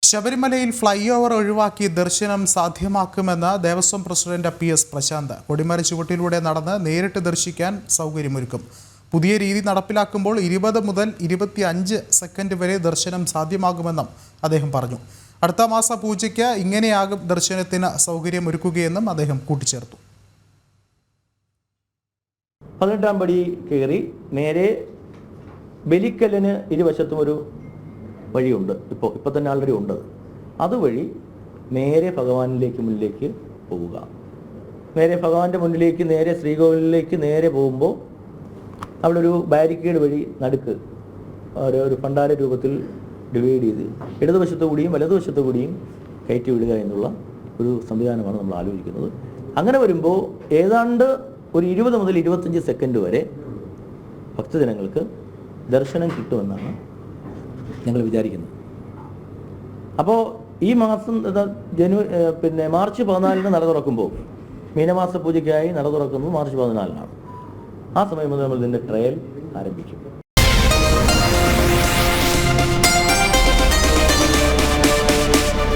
ശബരിമലയിൽ fly over ഒഴിവാക്കി ദർശനം സാധ്യമാക്കുമെന്ന് ദേവസ്വം പ്രസിഡന്റ് PS പ്രശാന്ത്. കൊടിമര ചുവട്ടിലൂടെ നടന്ന് നേരിട്ട് ദർശിക്കാൻ സൗകര്യമൊരുക്കും. പുതിയ രീതി നടപ്പിലാക്കുമ്പോൾ 20 മുതൽ 25 സെക്കൻഡ് വരെ ദർശനം സാധ്യമാകുമെന്നും അദ്ദേഹം പറഞ്ഞു. അടുത്ത മാസ പൂജയ്ക്ക് ഇങ്ങനെയാകും ദർശനത്തിന് സൗകര്യമൊരുക്കുകയെന്നും അദ്ദേഹം കൂട്ടിച്ചേർത്തു. 18-ാം പടി കയറി നേരെ ബലിക്കലിന് ഇരുവശത്തും ഒരു വഴിയുണ്ട്. ഇപ്പോൾ തന്നെ ആൾറെഡി ഉണ്ട്. അതുവഴി നേരെ ഭഗവാനിലേക്ക് മുന്നിലേക്ക് പോവുക. നേരെ ഭഗവാന്റെ മുന്നിലേക്ക് നേരെ ശ്രീകോവിലിലേക്ക് നേരെ പോകുമ്പോൾ അവിടെ ഒരു ബാരിക്കേഡ് വഴി നടുക്ക് ഒരു ഭണ്ഡാര രൂപത്തിൽ ഡിവൈഡ് ചെയ്ത് ഇടതുവശത്തു കൂടിയും വലതുവശത്തു കൂടിയും കയറ്റി വിടുക എന്നുള്ള ഒരു സംവിധാനമാണ് നമ്മൾ ആലോചിക്കുന്നത്. അങ്ങനെ വരുമ്പോൾ ഏതാണ്ട് ഒരു 20 മുതൽ 25 സെക്കൻഡ് വരെ ഭക്തജനങ്ങൾക്ക് ദർശനം കിട്ടുമെന്നാണ് ഞങ്ങൾ വിചാരിക്കുന്നത്. അപ്പോൾ ഈ മാസം മാർച്ച് 14-ന് നട തുറക്കുമ്പോൾ മീനമാസ പൂജയ്ക്കായി നട തുറക്കുന്നത് മാർച്ച് 14-നാണ്. ആ സമയം മുതൽ നമ്മൾ ഇതിൻ്റെ ട്രയൽ ആരംഭിക്കും.